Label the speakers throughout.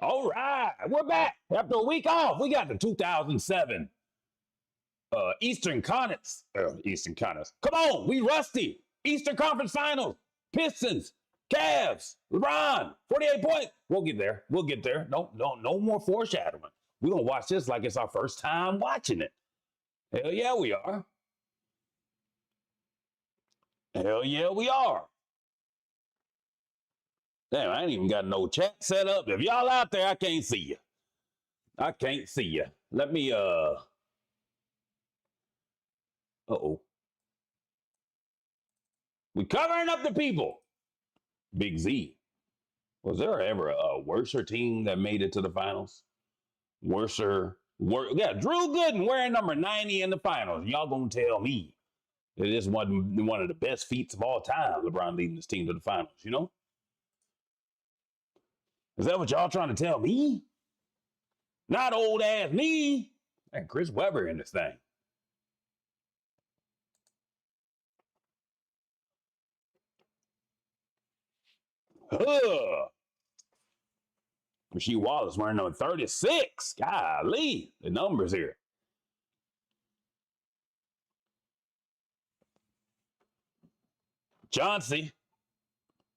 Speaker 1: All right, we're back after a week off. We got the 2007 Eastern Conference. Eastern Conference. Come on, we rusty. Eastern Conference Finals. Pistons, Cavs, LeBron, 48 points. We'll get there. We'll get there. No more foreshadowing. We're gonna watch this like it's our first time watching it. Hell yeah, we are. Hell yeah, we are. Damn, I ain't even got no chat set up. If y'all out there, I can't see you. I can't see you. Let me, uh-oh. We covering up the people. Big Z. Was there ever a worser team that made it to the finals? Yeah, Drew Gooden wearing number 90 in the finals. Y'all gonna tell me that this wasn't one of the best feats of all time, LeBron leading his team to the finals, you know? Is that what y'all trying to tell me? Not old ass me. And Chris Webber in this thing. Rasheed Wallace wearing number 36. Golly, the numbers here. Chauncey.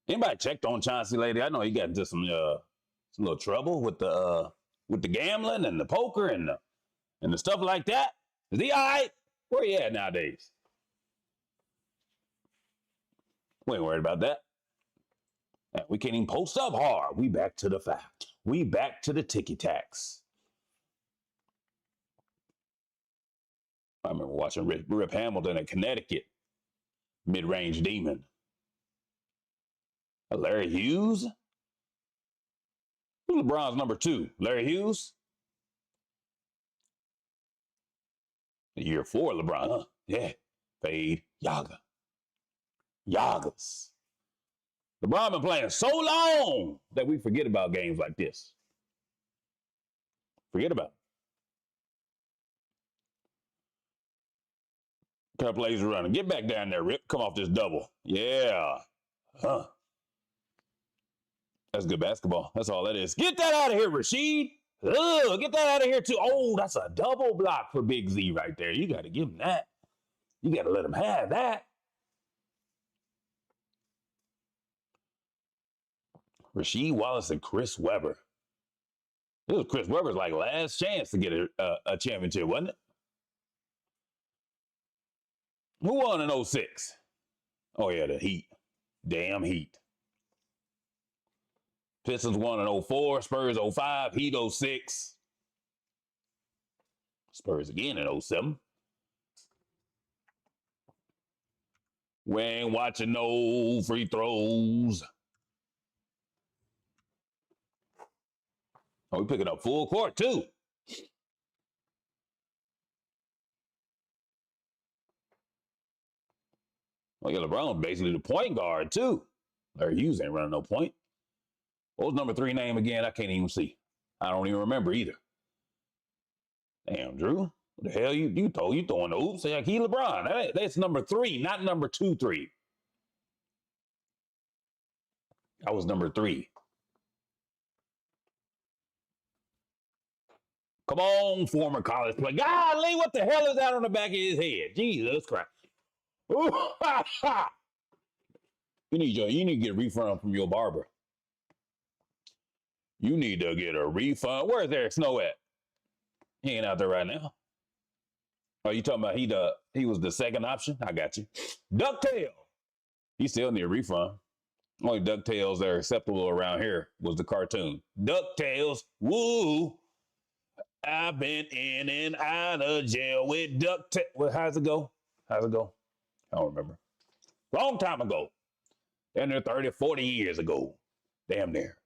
Speaker 1: Anybody checked on Chauncey lately? I know he got into some little trouble with the gambling and the poker and the stuff like that. Is he all right? Where he at nowadays? We ain't worried about that. We can't even post up hard. We back to the fact. We back to the ticky tacks. I remember watching Rip Hamilton in Connecticut. Mid-range demon. Larry Hughes? Who's LeBron's number 2? Larry Hughes? Year 4 LeBron, huh? Yeah. Fade. Yagas. LeBron been playing so long that we forget about games like this. Forget about it. Couple plays running. Get back down there, Rip. Come off this double. Yeah. Huh. That's good basketball. That's all that is. Get that out of here, Rasheed. Ugh, get that out of here, too. Oh, that's a double block for Big Z right there. You got to give him that. You got to let him have that. Rasheed Wallace and Chris Webber. This was Chris Webber's like last chance to get a championship, wasn't it? Who won in 06? Oh, yeah, the Heat. Damn Heat. Pistons won in 04, Spurs 05, Heat 06. Spurs again in 07. We ain't watching no free throws. Oh, we picking up full court, too. Oh, yeah, LeBron's basically the point guard, too. Larry Hughes ain't running no point. What was number 3 name again? I can't even see. I don't even remember either. Damn, Drew. What the hell you throwing the oops like he LeBron. That's number 3, not number 2-3. That was number 3. Come on, former college player. Golly, what the hell is that on the back of his head? Jesus Christ. You need to get a refund from your barber. You need to get a refund. Where's Eric Snow at? He ain't out there right now. Oh, you talking about he was the second option? I got you. DuckTales. He still need a refund. Only DuckTales that are acceptable around here was the cartoon. DuckTales. Woo. I've been in and out of jail with DuckTales. Well, how's it go? I don't remember. Long time ago. Damn near 30, 40 years ago. Damn near.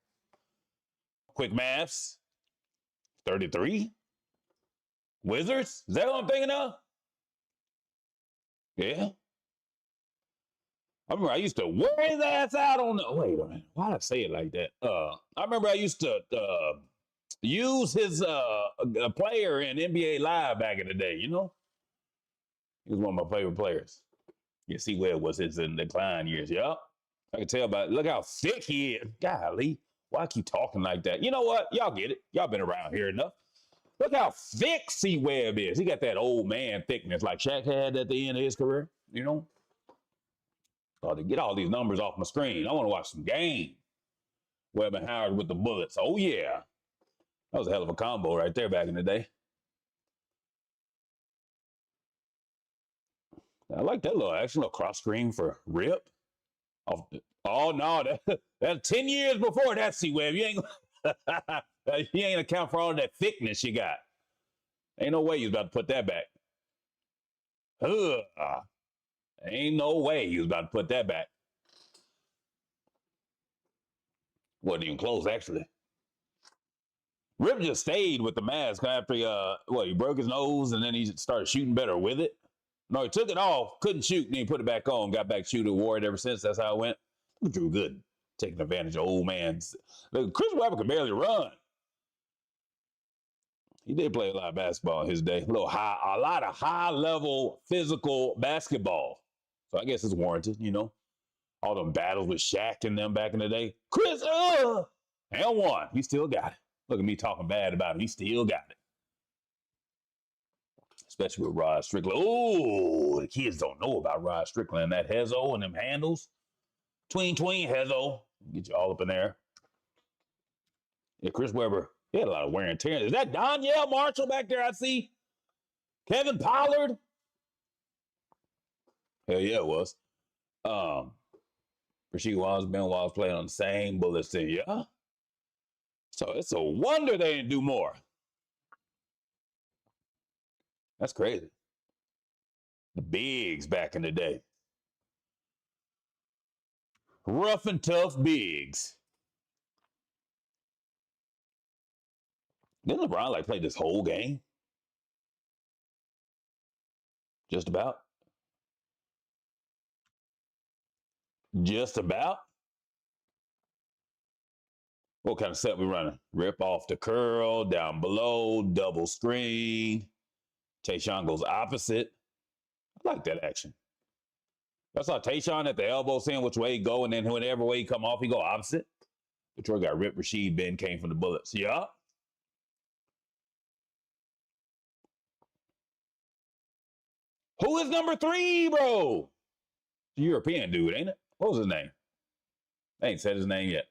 Speaker 1: Quick maths. 33? Wizards? Is that what I'm thinking of? Yeah. I remember I used to wear his ass out on the... Wait a minute. Why did I say it like that? I remember I used to use his player in NBA Live back in the day, you know? He was one of my favorite players. You see where it was his in decline years, yup. I can tell by... Look how thick he is. Golly. Why I keep talking like that? You know what? Y'all get it. Y'all been around here enough. Look how thick C-Webb is. He got that old man thickness like Shaq had at the end of his career, you know? So to get all these numbers off my screen, I want to watch some game. Webb and Howard with the bullets. Oh, yeah. That was a hell of a combo right there back in the day. I like that little action, little cross screen for Rip. Oh, no, that's 10 years before that, C-Webb. You ain't account for all that thickness you got. Ain't no way you was about to put that back. Ugh. Ain't no way he was about to put that back. Wasn't even close, actually. Rip just stayed with the mask after he broke his nose and then he started shooting better with it. No, he took it off, couldn't shoot, and then he put it back on, got back shooting, wore it ever since. That's how it went. Drew Gooden taking advantage of old man's. Look, Chris Webber could barely run. He did play a lot of basketball in his day. A lot of high-level physical basketball. So I guess it's warranted, you know. All them battles with Shaq and them back in the day. Chris, and one. He still got it. Look at me talking bad about him. He still got it. Especially with Rod Strickland. Oh, the kids don't know about Rod Strickland. That Hezzo and them handles. Tween, Hezzo. Get you all up in there. Yeah, Chris Webber, he had a lot of wear and tear. Is that Donyell Marshall back there I see? Kevin Pollard? Hell yeah, it was. Rasheed Wallace, Ben Wallace playing on the same bullets team. Yeah. So it's a wonder they didn't do more. That's crazy. The bigs back in the day. Rough and tough bigs. Didn't LeBron play this whole game? Just about. Just about. What kind of set we running? Rip off the curl, down below, double screen. Tayshaun goes opposite. I like that action. I saw Tayshaun at the elbow seeing which way he go, and then whenever way he come off, he go opposite. Detroit got ripped. Rasheed, Ben came from the bullets. Yeah. Who is number 3, bro? The European dude, ain't it? What was his name? I ain't said his name yet.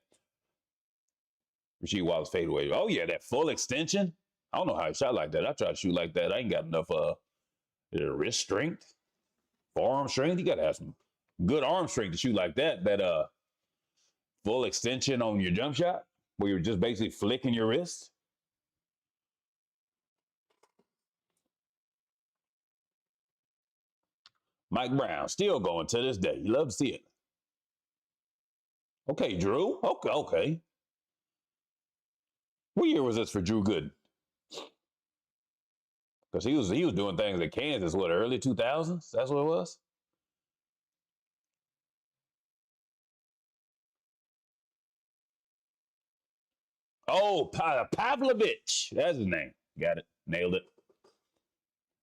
Speaker 1: Rasheed Wallace fadeaway. Oh, yeah, that full extension. I don't know how he shot like that. I try to shoot like that. I ain't got enough wrist strength, forearm strength. You got to have some good arm strength to shoot like that. That full extension on your jump shot where you're just basically flicking your wrist. Mike Brown, still going to this day. You love to see it. Okay, Drew. Okay. What year was this for Drew Gooden? Because he was doing things at Kansas, early 2000s? That's what it was? Oh, Pavlovich. That's his name. Got it. Nailed it.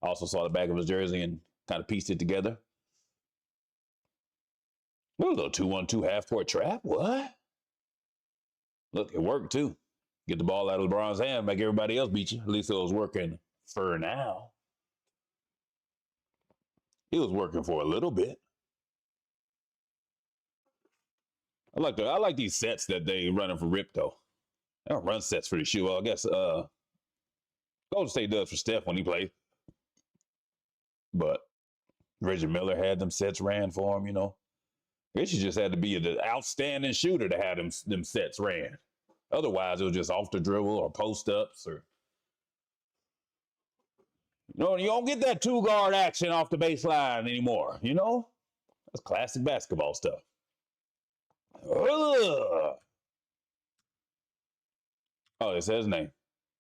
Speaker 1: Also saw the back of his jersey and kind of pieced it together. A little 2-1-2 half-court trap. What? Look, it worked too. Get the ball out of LeBron's hand, make everybody else beat you. At least it was working for now. It was working for a little bit. I like these sets that they running for Rip though. They don't run sets for the shoe. Well, I guess Golden State does for Steph when he plays. But Reggie Miller had them sets ran for him, you know. I guess you just had to be an outstanding shooter to have them sets ran. Otherwise, it was just off the dribble or post-ups or... You know, you don't get that two-guard action off the baseline anymore, you know? That's classic basketball stuff. Ugh. Oh, it says his name.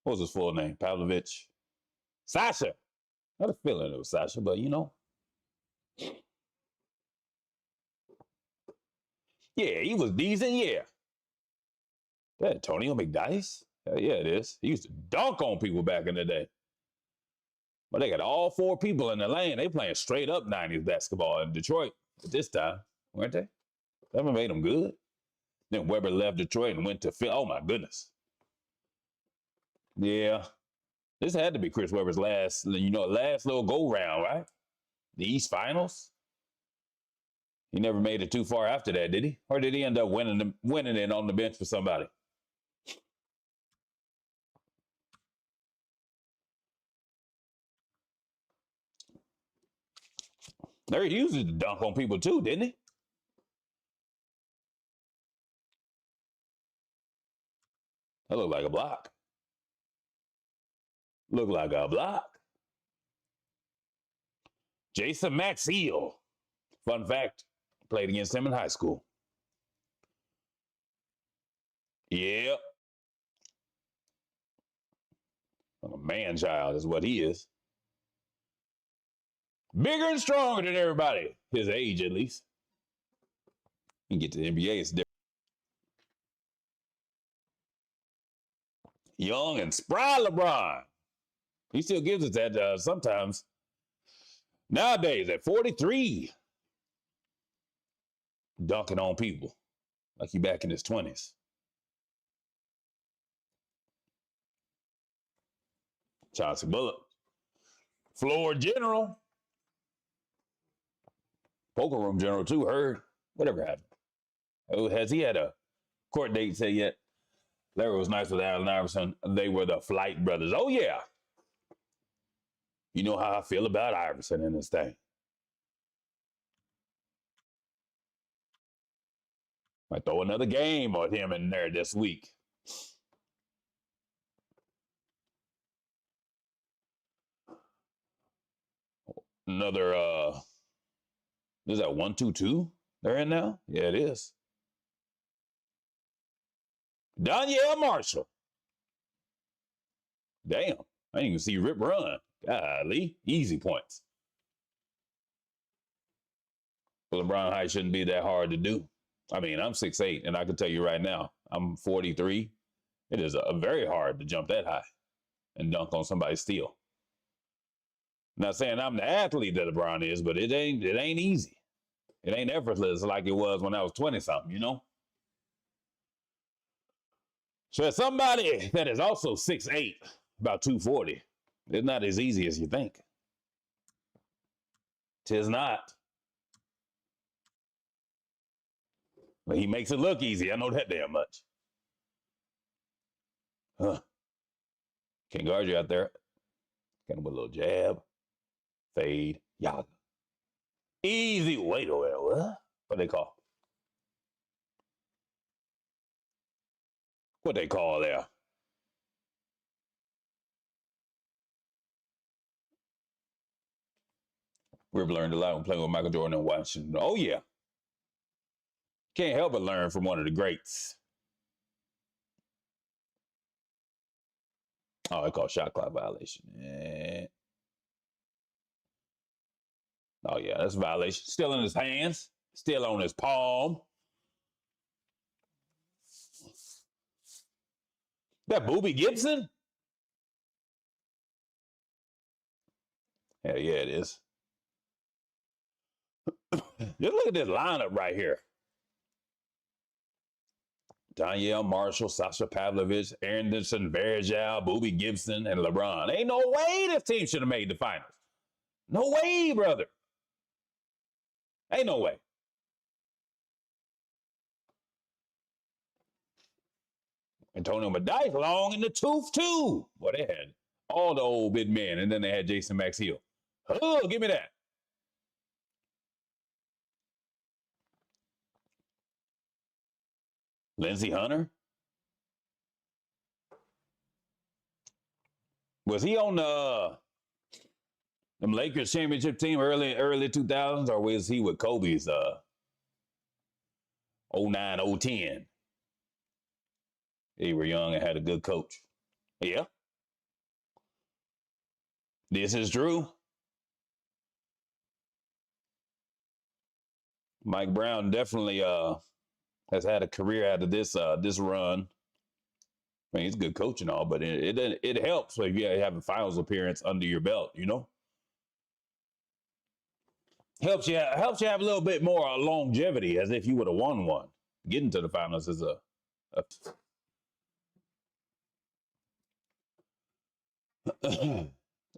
Speaker 1: What was his full name? Pavlovich. Sasha. I had a feeling it was Sasha, but you know. Yeah, he was decent, yeah. That Antonio McDyess? Yeah, it is. He used to dunk on people back in the day. But they got all 4 people in the lane. They playing straight up 90s basketball in Detroit at this time, weren't they? That made them good. Then Webber left Detroit and went to Philly. Oh, my goodness. Yeah. This had to be Chris Webber's last little go-round, right? The East Finals. He never made it too far after that, did he? Or did he end up winning it on the bench for somebody? Larry Hughes used to dunk on people too, didn't he? That looked like a block. Looked like a block. Jason Maxiell. Fun fact, played against him in high school. Yep. A man-child is what he is. Bigger and stronger than everybody, his age at least. You can get to the NBA, it's different. Young and spry LeBron. He still gives us that sometimes. Nowadays, at 43, dunking on people like he back in his 20s. Chauncey Bullock. Floor general. Poker room general too, heard. Whatever happened. Oh, has he had a court date say yet? Larry was nice with Allen Iverson. They were the Flight brothers. Oh, yeah. You know how I feel about Iverson in this thing. Might throw another game on him in there this week. Another, is that 1-2-2 they're in now? Yeah, it is. Donyell Marshall. Damn, I didn't even see Rip run. Golly, easy points. LeBron height shouldn't be that hard to do. I mean, I'm 6'8", and I can tell you right now, I'm 43. It is very hard to jump that high and dunk on somebody's steal. Not saying I'm the athlete that LeBron is, but it ain't easy. It ain't effortless like it was when I was 20-something, you know? So as somebody that is also 6'8", about 240, it's not as easy as you think. Tis not. But he makes it look easy. I know that damn much. Can't guard you out there. Kind of with a little jab. Fade. Yaga. Easy. Wait a minute. What? What they call? What they call there? We've learned a lot when playing with Michael Jordan and Washington. Oh, yeah. Can't help but learn from one of the greats. Oh, they call shot clock violation. Yeah. Oh, yeah, that's a violation. Still in his hands. Still on his palm. That Boobie Gibson? Hell yeah, it is. Just look at this lineup right here. Donyell Marshall, Sasha Pavlovich, Anderson, Varejao, Boobie Gibson, and LeBron. Ain't no way this team should have made the finals. No way, brother. Ain't no way. Antonio Medice long in the tooth, too. Boy, they had all the old big men, and then they had Jason Maxiell. Oh, give me that. Lindsey Hunter? Was he on the Lakers championship team early 2000s, or was he with Kobe's 09, 010? They were young and had a good coach. Yeah. This is true. Mike Brown definitely has had a career out of this run. I mean, he's a good coach and all, but it helps if you have a finals appearance under your belt, you know? Helps you have a little bit more longevity, as if you would have won one. getting to the finals is a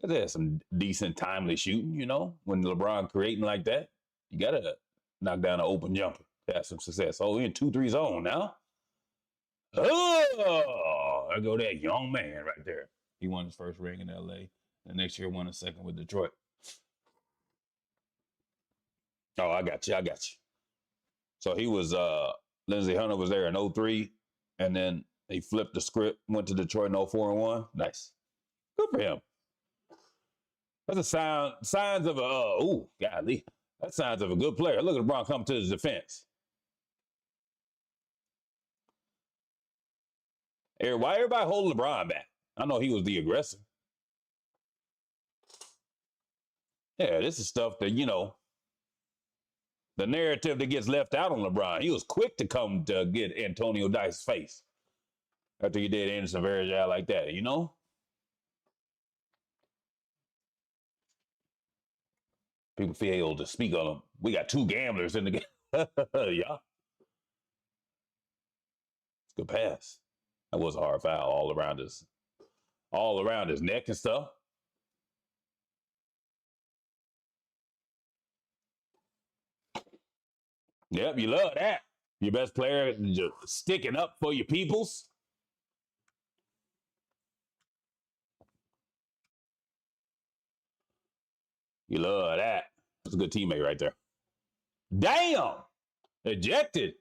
Speaker 1: there's some decent timely shooting, you know, when LeBron creating like that, you gotta knock down an open jumper to have some success. Oh, we're in 2-3 zone now. Oh, there go that young man right there. He won his first ring in LA. The next year won a second with Detroit. Oh, I got you. So he was Lindsey Hunter was there in 03, and then he flipped the script, went to Detroit in 04-1. Nice. Good for him. That's a signs of a golly. That's signs of a good player. Look at LeBron come to his defense. Why everybody hold LeBron back? I know he was the aggressor. Yeah, this is stuff that, you know, the narrative that gets left out on LeBron. He was quick to come to get Antonio Dice's face after he did Anderson Varejao like that, you know? People feel to speak on him. We got two gamblers in the game. Yeah. It's a good pass. That was a hard foul all around his neck and stuff. Yep, you love that. Your best player just sticking up for your peoples. You love that. That's a good teammate right there. Damn! Ejected.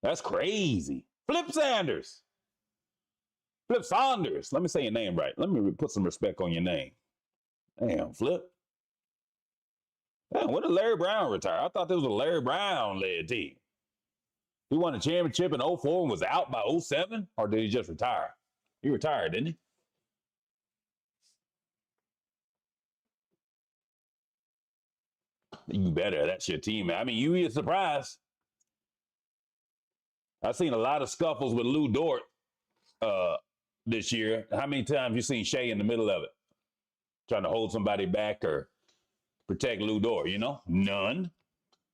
Speaker 1: That's crazy. Flip Sanders. Flip Saunders. Let me say your name right. Let me put some respect on your name. Damn, Flip. Damn, when did Larry Brown retire? I thought this was a Larry Brown-led team. He won a championship in 04 and was out by 07? Or did he just retire? He retired, didn't he? You better. That's your team, man. I mean, you be surprised. I've seen a lot of scuffles with Lou Dort this year. How many times you seen Shea in the middle of it? Trying to hold somebody back or protect Lou Dort, you know? None.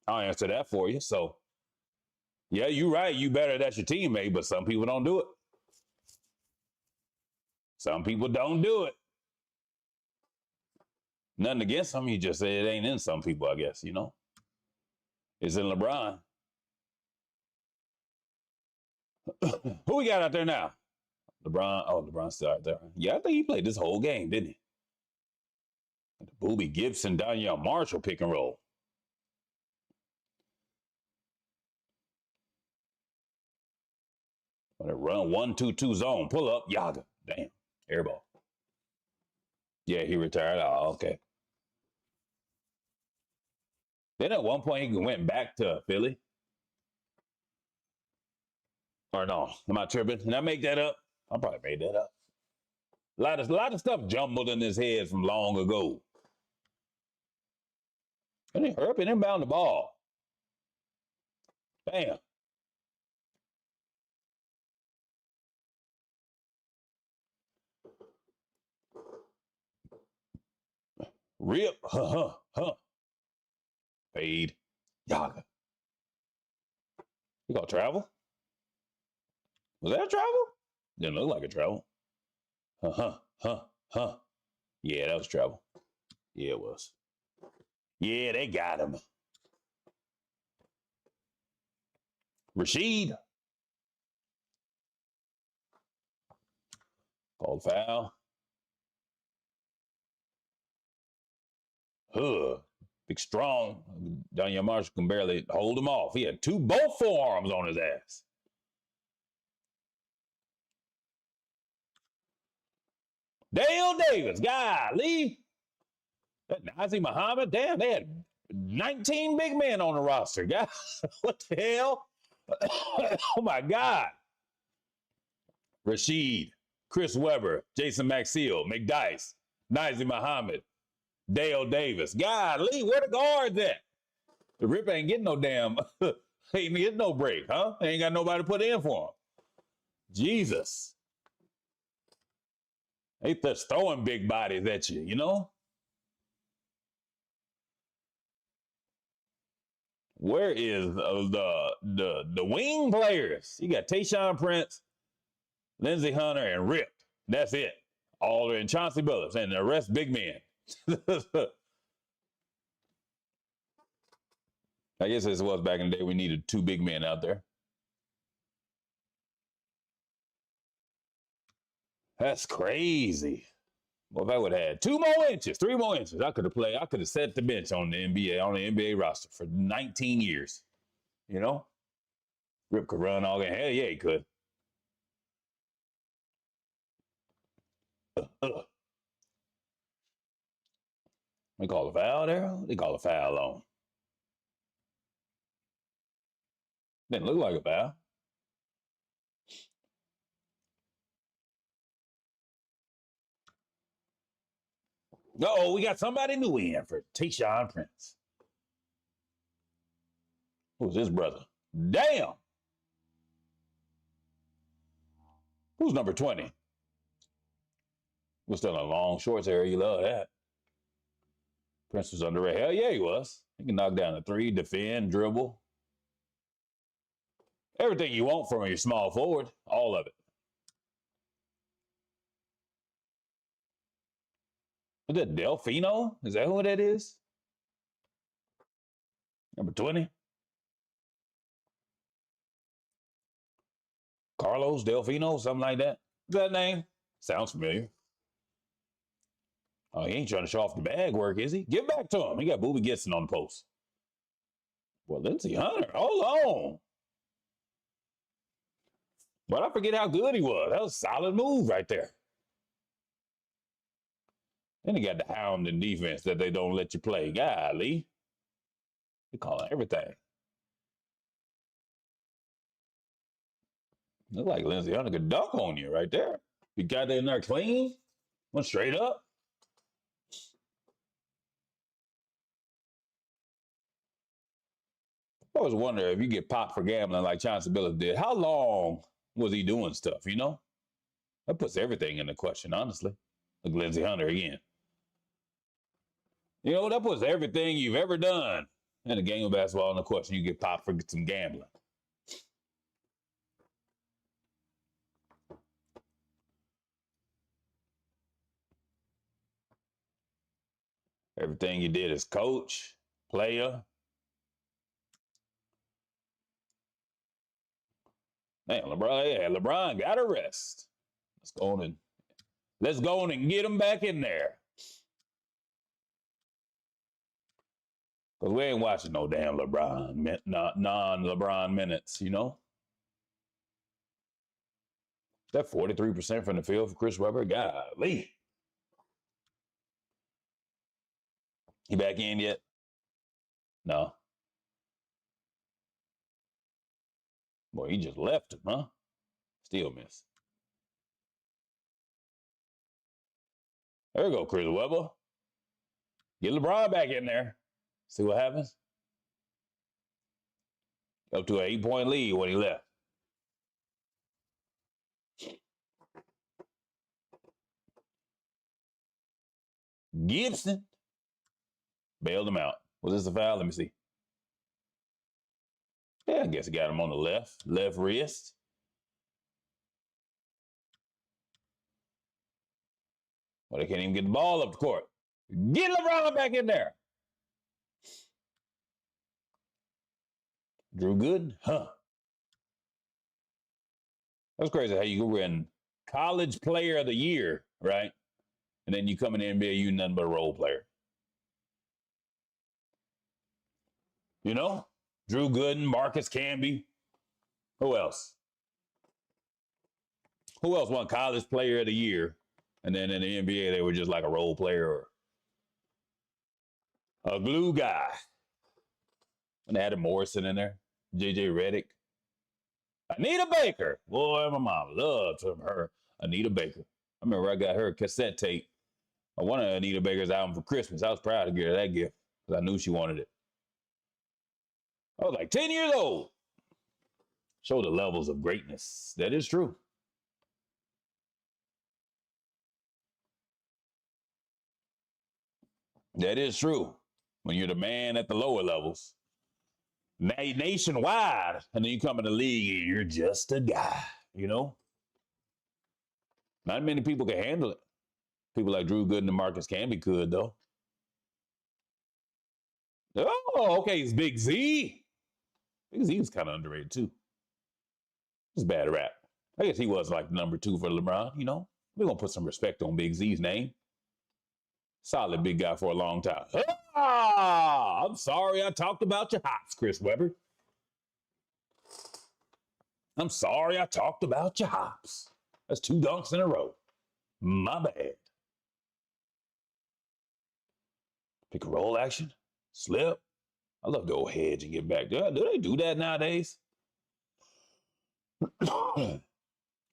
Speaker 1: I'll answer that for you. So, yeah, you're right. You better. That's your teammate, but some people don't do it. Some people don't do it. Nothing against them. You just say it ain't in some people, I guess, you know? It's in LeBron. Who we got out there now? LeBron. Oh, LeBron's still out there. Yeah, I think he played this whole game, didn't he? The Booby Gibson, Danielle Marshall pick and roll. Run 1-2-2 zone. Pull up. Yaga. Damn. Airball. Yeah, he retired. Oh, okay. Then at one point he went back to Philly. Or no, am I tripping? Did I make that up? I probably made that up. A lot of stuff jumbled in his head from long ago. And he hurt and inbound the ball. Damn. Rip. Paid. Yaga. You gonna travel? Was that a travel? Didn't look like a travel. Yeah, that was travel. Yeah, it was. Yeah, they got him. Rashid. Called foul. Big strong. Daniel Marshall can barely hold him off. He had both forearms on his ass. Dale Davis, golly. That Nazi Muhammad, damn, they had 19 big men on the roster. God, what the hell? Oh my God. Rashid, Chris Webber, Jason Maxiell, McDyess, Nazi Muhammad, Dale Davis. Golly, where the guards at? The Rip ain't getting no damn, ain't getting no break, huh? They ain't got nobody to put in for him. Jesus. They just throwing big bodies at you, you know? Where is the wing players? You got Tayshaun Prince, Lindsey Hunter, and Rip. That's it. All in Chauncey Billups, and the rest big men. I guess this was back in the day. We needed 2 big men out there. That's crazy. Well, if I would have had 2 more inches, 3 more inches, I could have played. I could have set the bench on the NBA roster for 19 years. You know, Rip could run all game. Hell yeah, he could. They call a foul there. They call a foul on. Didn't look like a foul. Uh-oh, we got somebody new in for Tayshaun Prince. Who's his brother? Damn. Who's number 20? We're still in a long shorts area. You love that. Prince was underrated. Hell yeah, he was. He can knock down a 3, defend, dribble. Everything you want from your small forward. All of it. Is that Delfino? Is that who that is? Number 20? Carlos Delfino, something like that. Is that name? Sounds familiar. Oh, he ain't trying to show off the bag work, is he? Give back to him. He got Booby Gibson on the post. Well, Lindsey Hunter, hold on. But I forget how good he was. That was a solid move right there. Then he got the hound in defense that they don't let you play. Golly. They calling everything. Look like Lindsey Hunter could dunk on you right there. You got that in there clean. Went straight up. I always wonder if you get popped for gambling like Chauncey Billups did, how long was he doing stuff, you know? That puts everything into question, honestly. Look, Lindsey Hunter again. You know, that puts everything you've ever done in a game of basketball into question. You get popped for some gambling. Everything you did as coach, player. Man, LeBron got a rest. Let's go on and get him back in there. Because we ain't watching no damn LeBron, non-LeBron minutes, you know? That 43% from the field for Chris Webber, golly. He back in yet? No. Boy, he just left him, huh? Still miss. There we go, Chris Webber. Get LeBron back in there. See what happens. Up to an 8-point lead when he left. Gibson bailed him out. Was this a foul? Let me see. Yeah, I guess he got him on the left wrist. Well, they can't even get the ball up the court. Get LeBron back in there. Drew Gooden? Huh. That's crazy how you win college player of the year, right? And then you come in the NBA, you nothing but a role player. You know? Drew Gooden, Marcus Camby. Who else? Who else won college player of the year? And then in the NBA, they were just like a role player or a glue guy. And they had a Morrison in there. J.J. Redick. Anita Baker. Boy, my mom loved her. Anita Baker. I remember I got her a cassette tape of one of Anita Baker's album for Christmas. I was proud to get her that gift because I knew she wanted it. I was like 10 years old. Show the levels of greatness. That is true. That is true. When you're the man at the lower levels, nationwide, and then you come in the league and you're just a guy, you know? Not many people can handle it. People like Drew Gooden and Marcus Camby could, though. Oh, okay, it's Big Z. Big Z was kind of underrated, too. It's bad rap. I guess he was like number 2 for LeBron, you know? We're going to put some respect on Big Z's name. Solid big guy for a long time. Ah, I'm sorry I talked about your hops, Chris Webber. I'm sorry I talked about your hops. That's 2 dunks in a row. My bad. Pick and roll action. Slip. I love to go hedge and get back. Do they do that nowadays?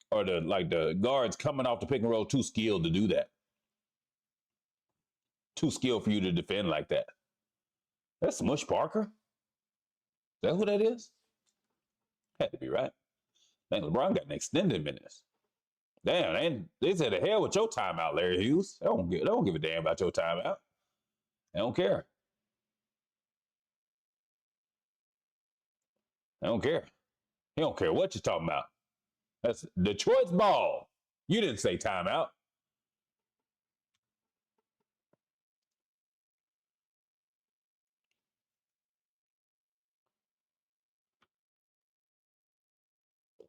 Speaker 1: Or the guards coming off the pick and roll too skilled to do that? Too skilled for you to defend like that. That's Smush Parker? Is that who that is? Had to be right. Dang, LeBron got an extended minutes. Damn, they said the hell with your timeout, Larry Hughes. They don't give a damn about your timeout. They don't care. They don't care. He don't care what you're talking about. That's Detroit's ball. You didn't say timeout.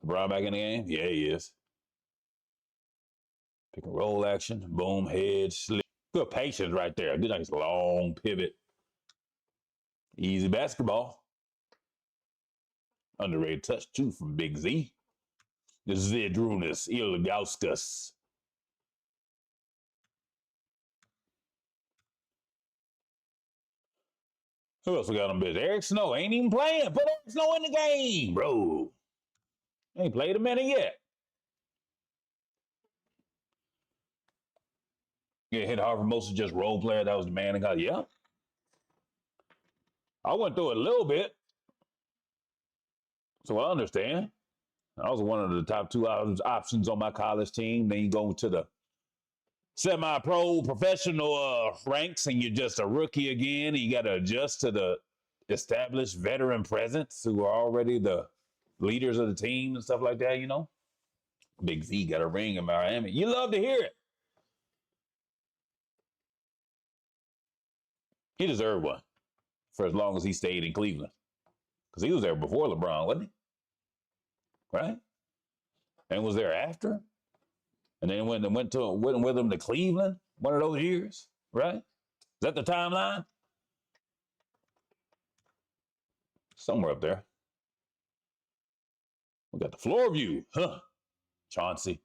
Speaker 1: LeBron back in the game? Yeah, he is. Pick and roll action. Boom, head, slip. Good patience right there. Good nice long pivot. Easy basketball. Underrated touch, too, from Big Z. The Zydrunas Ilgauskas. Who else we got on bitch? Eric Snow ain't even playing. Put Eric Snow in the game, bro. Ain't played a minute yet. Yeah, hit hard for most of just role player. That was the man that got, yeah. I went through it a little bit. So I understand. I was one of the top 2 options on my college team. Then you go to the semi-pro professional ranks and you're just a rookie again. And you got to adjust to the established veteran presence who are already the leaders of the team and stuff like that, you know? Big Z got a ring in Miami. You love to hear it. He deserved one for as long as he stayed in Cleveland. Because he was there before LeBron, wasn't he? Right? And was there after? And then went with him to Cleveland one of those years, right? Is that the timeline? Somewhere up there. We got the floor view, huh? Chauncey.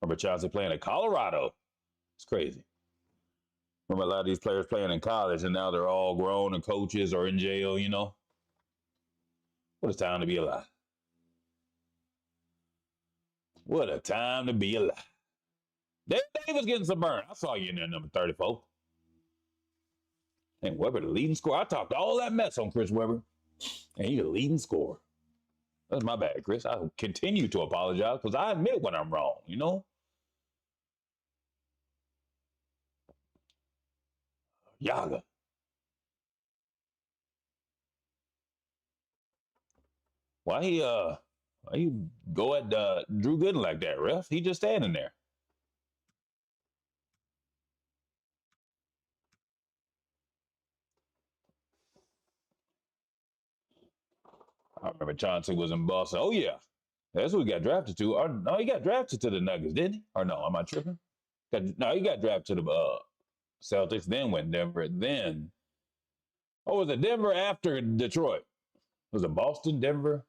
Speaker 1: Remember Chauncey playing at Colorado? It's crazy. Remember a lot of these players playing in college and now they're all grown and coaches or in jail, you know? What a time to be alive. What a time to be alive. Dave Davis getting some burn. I saw you in there, number 34. And Webber, the leading scorer. I talked all that mess on Chris Webber, and he's the leading scorer. That's my bad, Chris. I continue to apologize because I admit when I'm wrong, you know? Yaga. Why he go at Drew Gooden like that, ref? He just standing there. I remember Chauncey was in Boston. Oh, yeah. That's what he got drafted to. Or, no, he got drafted to the Nuggets, didn't he? Or no, am I tripping? No, he got drafted to the Celtics, then went Denver. Then, was it Denver after Detroit? Was it Boston, Denver,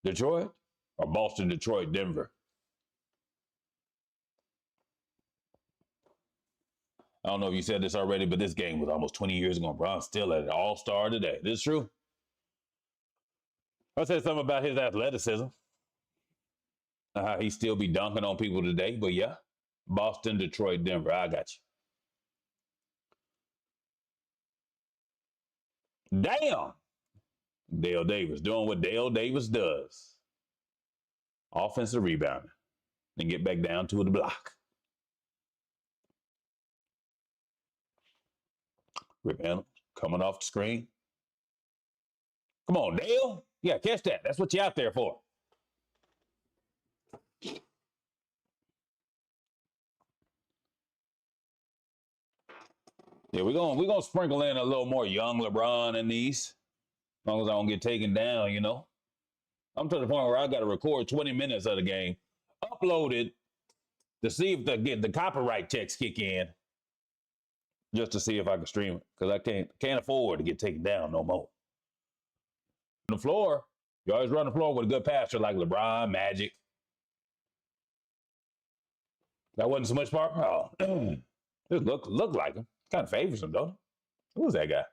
Speaker 1: Detroit? Or Boston, Detroit, Denver? I don't know if you said this already, but this game was almost 20 years ago. Bron's still at an all-star today. This is true. I said something about his athleticism. He still be dunking on people today, but yeah. Boston, Detroit, Denver. I got you. Damn. Dale Davis doing what Dale Davis does. Offensive rebounding. Then get back down to the block. Rip Hamilton coming off the screen. Come on, Dale. Yeah, catch that. That's what you're out there for. Yeah, we're gonna sprinkle in a little more young LeBron in these. As long as I don't get taken down, you know. I'm to the point where I gotta record 20 minutes of the game, upload it to see if the copyright checks kick in. Just to see if I can stream it. Because I can't afford to get taken down no more. On the floor, you always run the floor with a good passer like LeBron, Magic. That wasn't so much part. Oh, it looked like him. Kind of favors him, though. Who was that guy?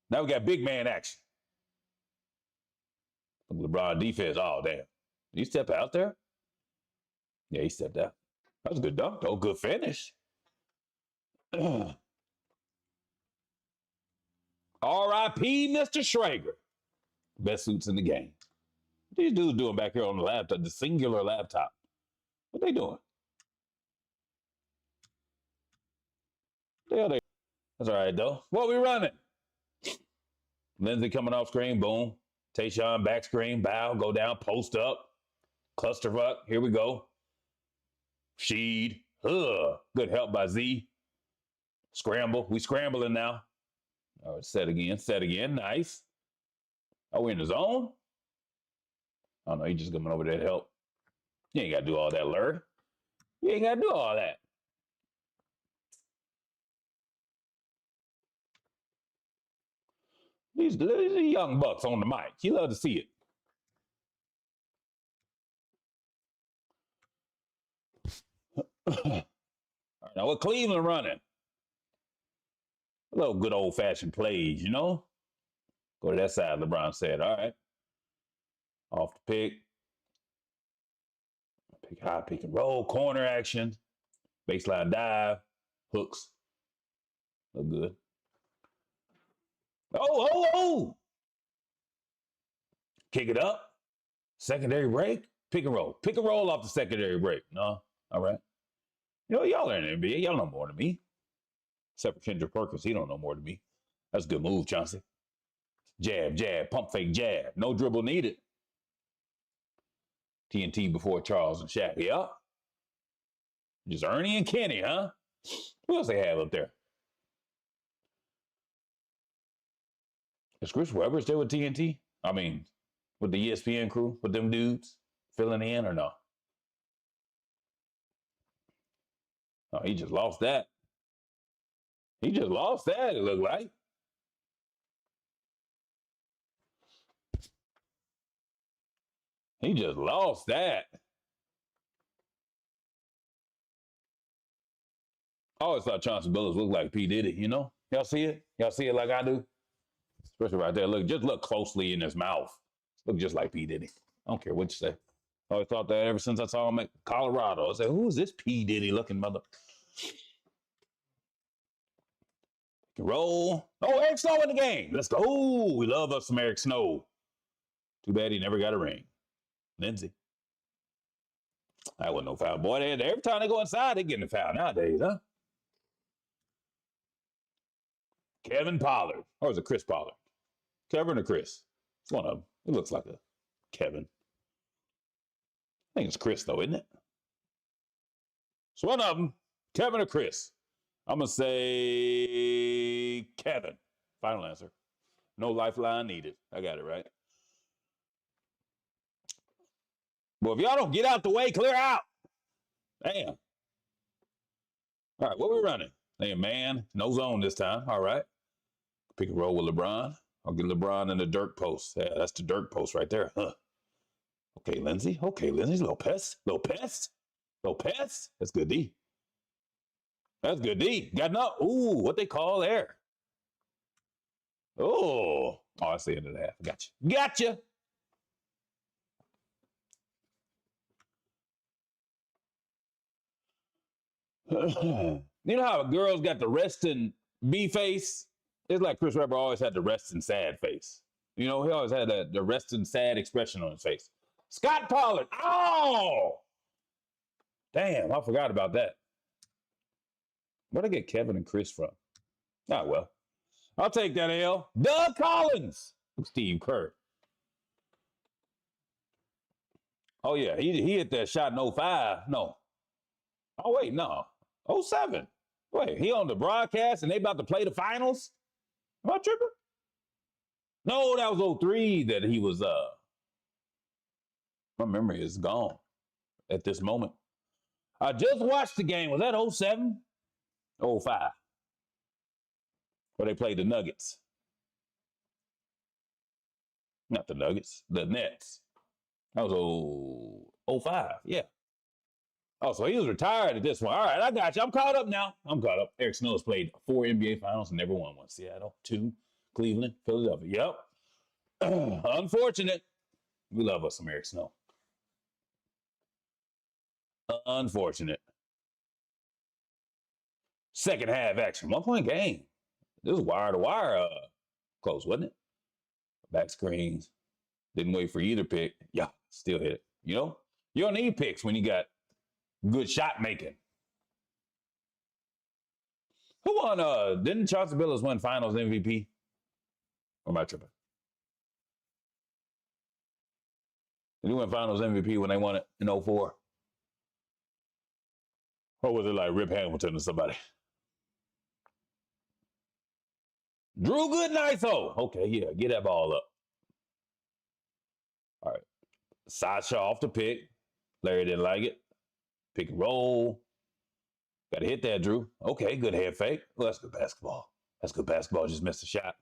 Speaker 1: Now we got big man action. LeBron defense. Oh, damn. Did he step out there? Yeah, he stepped out. That was a good dunk, though. Good finish. R.I.P. Mr. Schrager. Best suits in the game. What these dudes doing back here on the laptop, the singular laptop? What they doing? That's all right, though. What we running? Lindsay coming off screen, boom. Tayshaun back screen, bow, go down, post up. Clusterfuck, here we go. Sheed, good help by Z. Scramble, we scrambling now. All right, set again, nice. Oh, we in the zone? Oh no, he just coming over there to help. You ain't gotta do all that, Lur. You ain't gotta do all that. These young bucks on the mic. You love to see it. All right, now what Cleveland running? A little good old-fashioned plays, you know? Go to that side, LeBron said. All right. Off the pick. Pick high, pick and roll, corner action, baseline dive, hooks. Look good. Oh. Kick it up. Secondary break. Pick and roll. Pick and roll off the secondary break. No? All right. You know, y'all are in the NBA. Y'all know more than me. Except for Kendrick Perkins. He don't know more than me. That's a good move, Chauncey. Jab, pump fake, jab. No dribble needed. TNT before Charles and Shaq. Yeah. Just Ernie and Kenny, huh? Who else they have up there? Is Chris Webber still with TNT? I mean, with the ESPN crew, with them dudes filling in or no? Oh, he just lost that. It looked like. He just lost that. I always thought Chauncey Billups looked like P. Diddy, you know? Y'all see it? Y'all see it like I do? Especially right there. Look closely in his mouth. Look just like P. Diddy. I don't care what you say. I always thought that ever since I saw him at Colorado. I said, who is this P. Diddy looking mother? Roll. Oh, Eric Snow in the game. Let's go. We love us some Eric Snow. Too bad he never got a ring. Lindsay. That wasn't no foul. Boy, every time they go inside, they getting a foul nowadays, huh? Kevin Pollard. Or is it Chris Pollard? Kevin or Chris? It's one of them. It looks like a Kevin. I think it's Chris, though, isn't it? It's one of them. Kevin or Chris? I'm going to say Kevin. Final answer. No lifeline needed. I got it right. Well, if y'all don't get out the way, clear out. Damn. All right, what we running? Hey, man, no zone this time. All right. Pick and roll with LeBron. I'll get LeBron in the dirt post. Yeah, that's the dirt post right there. Huh. Okay, Lindsay. Lopez. That's good D. Got no. Ooh, what they call there. Oh, that's the end of the half. Gotcha. You know how a girl's got the resting B face? It's like Chris Webber always had the resting sad face. You know, he always had the resting sad expression on his face. Scott Pollard. Oh! Damn, I forgot about that. Where'd I get Kevin and Chris from? Oh, well. I'll take that L. Doug Collins. Steve Kerr. Oh, yeah. He hit that shot in 05. No. Oh, wait, no. 07. Wait, he on the broadcast and they about to play the finals? Am I tripping? No, that was 03 that he was, my memory is gone at this moment. I just watched the game. Was that 07? 05. Where they played the Nuggets. Not the Nuggets, the Nets. That was 05, yeah. Oh, so he was retired at this one. All right, I got you. I'm caught up now. I'm caught up. Eric Snow has played 4 NBA Finals and never won one. Seattle, 2, Cleveland, Philadelphia. Yep. Unfortunate. We love us some Eric Snow. Unfortunate. Second half action. 1-point game. This was wire to wire close, wasn't it? Back screens. Didn't wait for either pick. Yeah, still hit it. You know, you don't need picks when you got good shot making. Who won? Didn't Chauncey Billups win Finals MVP? Or am I tripping? Did he win Finals MVP when they won it in 04? Or was it like Rip Hamilton or somebody? Drew Goodnight, though. Okay, yeah, get that ball up. All right. Sasha off the pick. Larry didn't like it. Pick and roll. Got to hit that, Drew. Okay, good head fake. Well, that's good basketball. That's good basketball. Just missed a shot.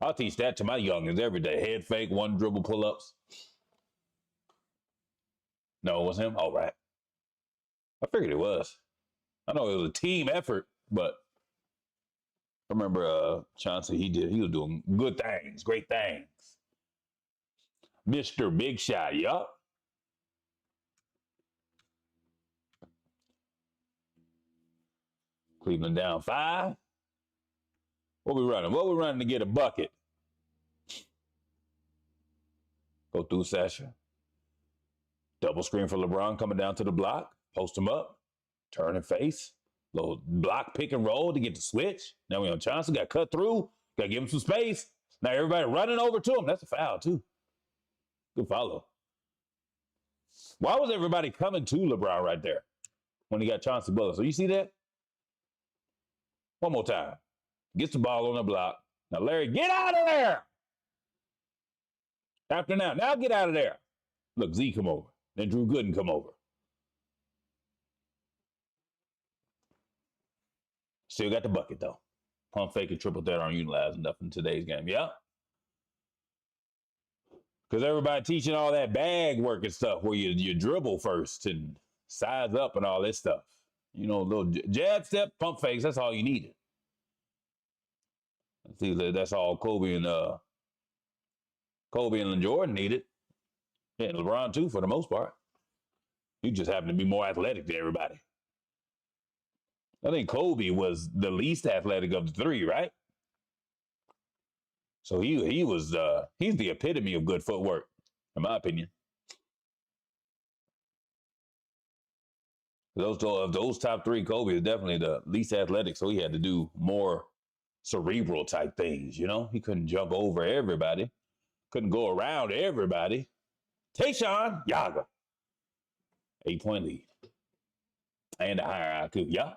Speaker 1: I'll teach that to my youngins every day. Head fake, one dribble pull-ups. No, it was him? All right. I figured it was. I know it was a team effort, but I remember Chauncey, he was doing good things, great things. Mr. Big Shot, yup. Cleveland down 5. What we running? What we running to get a bucket? Go through Sasha. Double screen for LeBron coming down to the block. Post him up. Turn and face. Little block pick and roll to get the switch. Now we on Chauncey. Got cut through. Got to give him some space. Now everybody running over to him. That's a foul too. Good follow. Why was everybody coming to LeBron right there when he got Chauncey Billups? So you see that? One more time. Gets the ball on the block. Now, Larry, get out of there. After now get out of there. Look, Z come over. Then Drew Gooden come over. Still got the bucket, though. Pump fake and triple threat aren't utilized enough in today's game. Yeah. Because everybody teaching all that bag work and stuff where you dribble first and size up and all this stuff. You know, little jab step, pump fakes, that's all you needed. See, that's all Kobe and Jordan needed. Yeah, and LeBron too, for the most part. He just happened to be more athletic than everybody. I think Kobe was the least athletic of the 3, right? So he's the epitome of good footwork, in my opinion. Those top 3, Kobe is definitely the least athletic, so he had to do more cerebral type things, you know? He couldn't jump over everybody, couldn't go around everybody. Tayshaun Yaga, 8-point lead. And a higher IQ, yeah.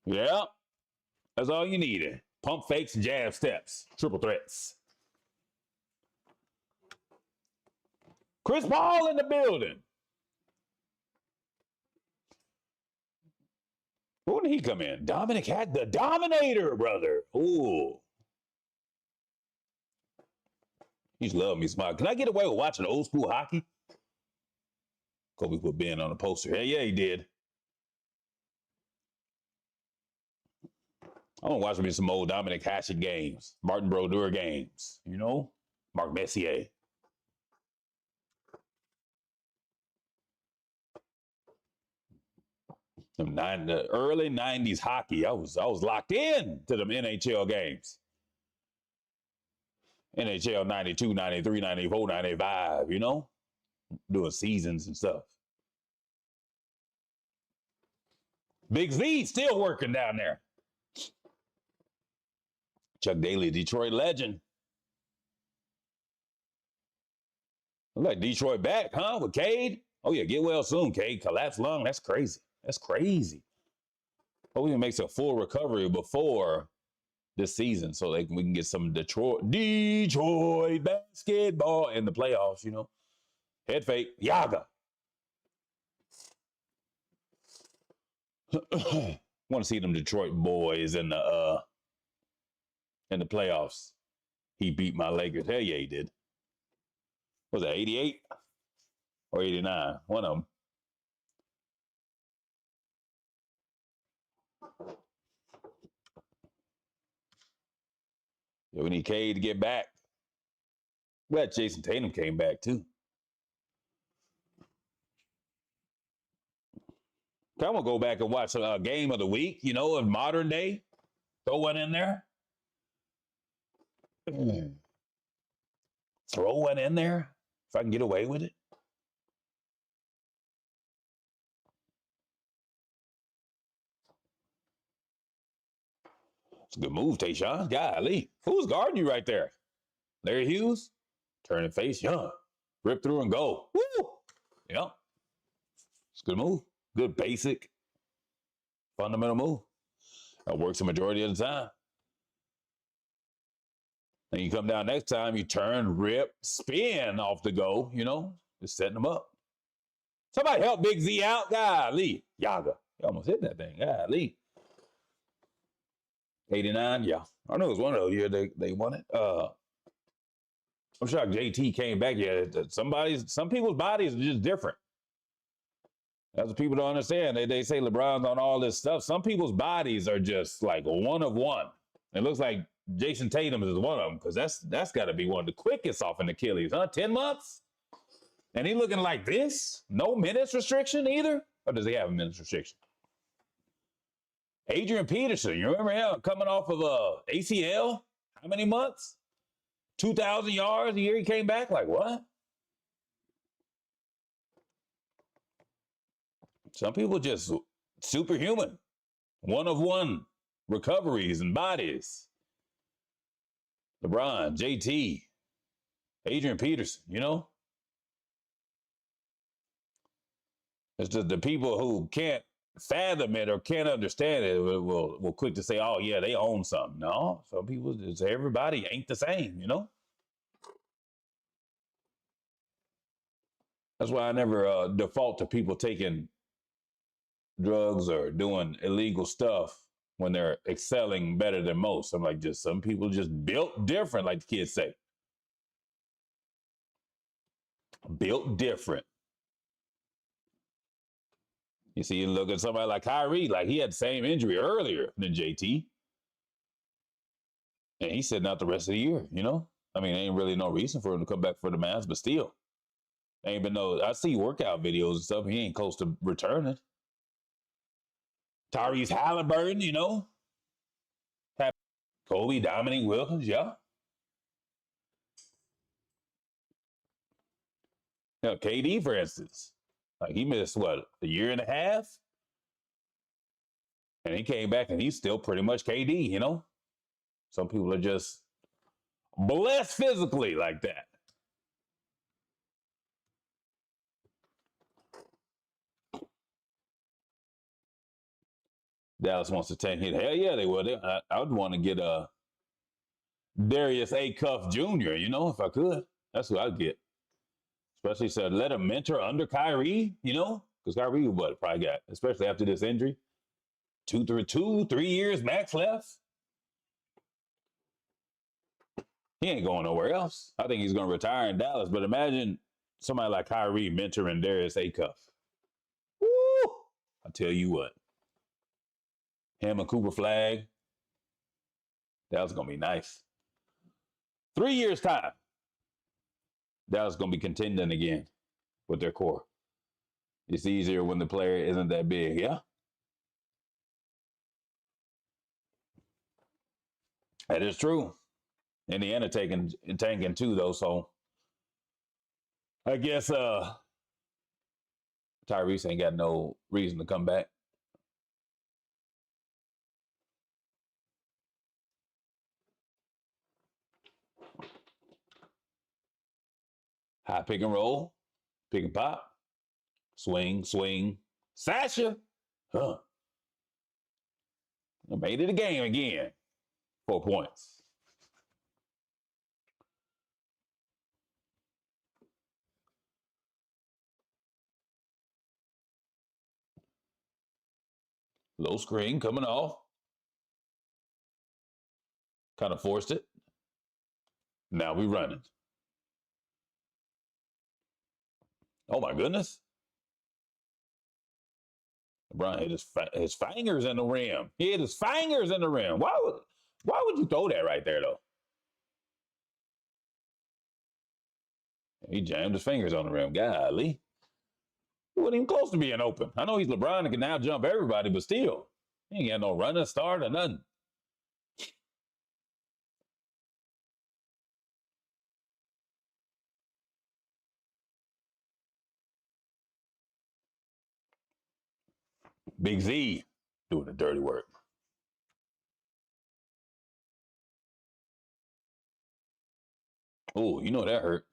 Speaker 1: Yeah, that's all you needed. Pump fakes, jab steps, triple threats. Chris Paul in the building. When did he come in? Dominic had the Dominator, brother. Ooh. He's loving me smart. Can I get away with watching old school hockey? Kobe put Ben on the poster. Yeah, he did. I want to watch me some old Dominic Hasek games, Martin Brodeur games, you know, Marc Messier. The early 90s hockey, I was locked in to them NHL games. NHL 92, 93, 94, 95, you know, doing seasons and stuff. Big Z still working down there. Chuck Daly, Detroit legend. Look like Detroit back, huh? With Cade? Oh, yeah, get well soon, Cade. Collapsed lung. That's crazy. That's crazy. Hopefully, he makes a full recovery before this season so we can get some Detroit basketball in the playoffs, you know. Head fake. Yaga. Want to see them Detroit boys in the playoffs. He beat my Lakers. Hell yeah, he did. Was that 88 or 89? One of them. Yeah, we need Cade to get back. Glad Jason Tatum came back too. I'm gonna go back and watch a game of the week, you know, of modern day. Throw one in there. Throw one in there if I can get away with it. It's a good move, Tayshaun. Golly. Who's guarding you right there? Larry Hughes? Turn and face. Young. Rip through and go. Woo! Yep. It's a good move. Good basic, fundamental move. That works the majority of the time. Then you come down next time, you turn, rip, spin off the go, you know, just setting them up. Somebody help Big Z out. Golly. Yaga. You almost hit that thing. Golly. 89, yeah. I know it was one of those years they won it. I'm shocked JT came back. Yeah, some people's bodies are just different. That's what people don't understand. They say LeBron's on all this stuff. Some people's bodies are just like one of one. It looks like Jason Tatum is one of them because that's got to be one of the quickest off an Achilles, huh? 10 months? And he looking like this? No minutes restriction either? Or does he have a minutes restriction? Adrian Peterson, you remember him coming off of ACL? How many months? 2,000 yards a year he came back? Like what? Some people just superhuman. One of one recoveries and bodies. LeBron, JT, Adrian Peterson, you know? It's just the people who can't fathom it or can't understand it will quick to say, oh, yeah, they own something. No, some people, everybody ain't the same, you know? That's why I never default to people taking drugs or doing illegal stuff when they're excelling better than most. I'm like, just some people just built different, like the kids say. Built different. You see, you look at somebody like Kyrie, like he had the same injury earlier than JT. And he's sitting out the rest of the year, you know? I mean, ain't really no reason for him to come back for the Mavs, but still. Ain't been no, I see workout videos and stuff. He ain't close to returning. Tyrese Halliburton, you know? Kobe, Dominique Wilkins, yeah. You know, KD, for instance. Like he missed, what, a year and a half? And he came back and he's still pretty much KD, you know? Some people are just blessed physically like that. Dallas wants to 10 hit. Hell yeah, they would. I would want to get a Darius A. Cuff Jr., you know, if I could. That's who I'd get. Especially so let him mentor under Kyrie, you know? Because Kyrie, what, probably got, especially after this injury, 3 years max left. He ain't going nowhere else. I think he's going to retire in Dallas. But imagine somebody like Kyrie mentoring Darius A. Cuff. Woo! I tell you what. Him and Cooper Flag. Dallas is going to be nice. 3 years' time. Dallas is going to be contending again with their core. It's easier when the player isn't that big, yeah? That is true. Indiana tanking too, though, so I guess Tyrese ain't got no reason to come back. High pick and roll, pick and pop, swing, swing. Sasha, huh? I made it a game again. 4 points. Low screen coming off. Kind of forced it. Now we running. Oh my goodness. LeBron hit his fingers in the rim. He hit his fingers in the rim. Why would you throw that right there though? He jammed his fingers on the rim. Golly. He wasn't even close to being open. I know he's LeBron and can now jump everybody, but still, he ain't got no running start or nothing. Big Z doing the dirty work. Oh, you know that hurt.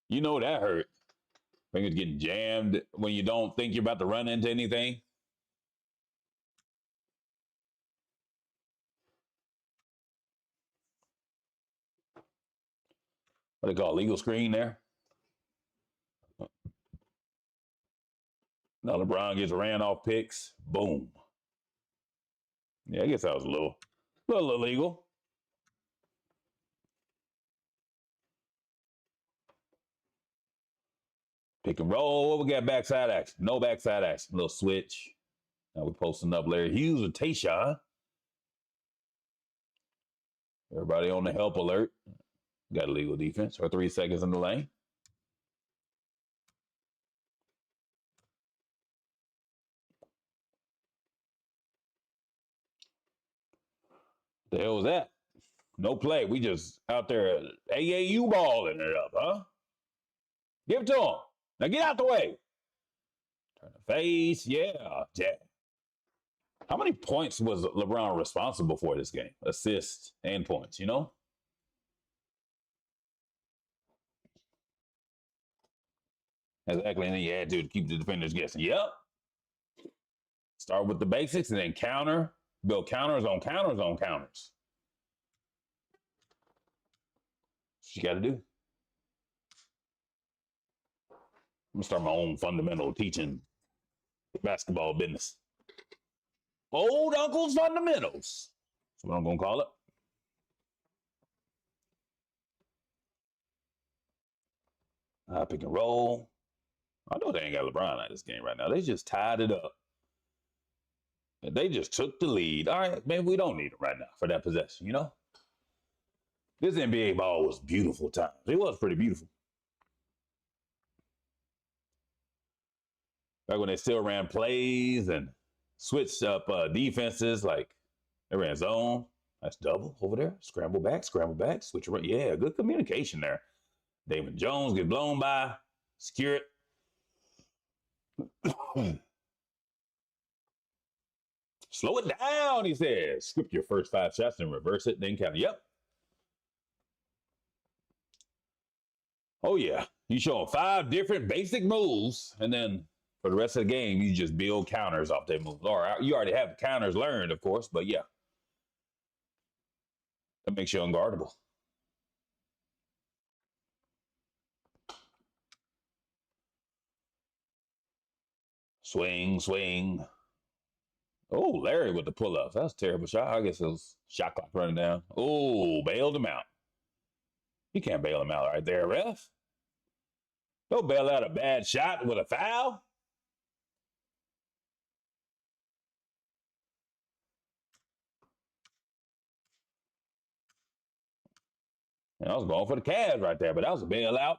Speaker 1: You know that hurt. Fingers getting jammed when you don't think you're about to run into anything. What they call legal screen there? No, LeBron gets ran off picks. Boom. Yeah, I guess that was a little illegal. Pick and roll. What we got? Backside action. No backside action. Little switch. Now we're posting up Larry Hughes with Tayshaun. Everybody on the help alert. Got illegal defense for 3 seconds in the lane. The hell was that? No play. We just out there AAU balling it up, huh? Give it to him. Now get out the way. Turn the face. Yeah. Jack. How many points was LeBron responsible for this game? Assists and points, you know? Exactly. And then you had to keep the defenders guessing. Yep. Start with the basics and then counter. Build counters on counters on counters. That's what you got to do. I'm going to start my own fundamental teaching basketball business. Old Uncle's Fundamentals. That's what I'm going to call it. Pick and roll. I know they ain't got LeBron at this game right now. They just tied it up. And they just took the lead. All right, maybe we don't need it right now for that possession, you know? This NBA ball was beautiful times. It was pretty beautiful. Back when they still ran plays and switched up defenses, like they ran zone. That's double over there. Scramble back, switch around. Yeah, good communication there. David Jones get blown by, secure it. Slow it down, he says. Script your first 5 shots and reverse it, then count. Yep. Oh, yeah. You show them 5 different basic moves, and then for the rest of the game, you just build counters off their moves. Or you already have the counters learned, of course, but yeah. That makes you unguardable. Swing, swing. Oh, Larry with the pull-ups. That's a terrible shot. I guess it was shot clock running down. Oh, bailed him out. You can't bail him out right there, ref. Don't bail out a bad shot with a foul. And I was going for the Cavs right there, but that was a bailout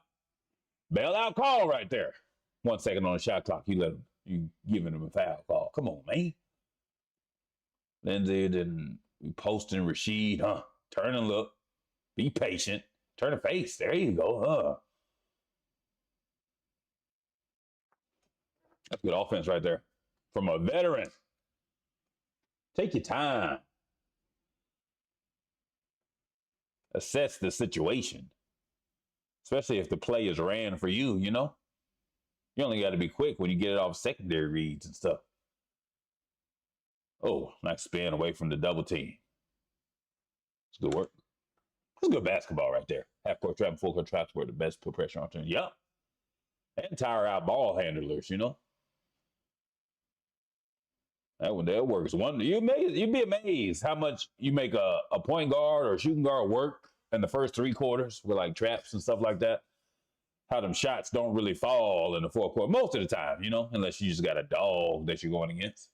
Speaker 1: call right there. 1 second on the shot clock. You giving him a foul call. Come on, man. Lindsay then posting Rasheed, huh? Turn and look. Be patient. Turn and face. There you go, huh? That's good offense right there. From a veteran. Take your time. Assess the situation. especially if the play is ran for you, you know? You only got to be quick when you get it off secondary reads and stuff. Oh, nice spin away from the double team. It's good work. It's good basketball right there. Half court trap and full court traps were the best put pressure on team. Yep. And tire out ball handlers, you know? That works. You'd be amazed how much you make a point guard or shooting guard work in the first 3 quarters with like traps and stuff like that. How them shots don't really fall in the fourth quarter most of the time, you know, unless you just got a dog that you're going against.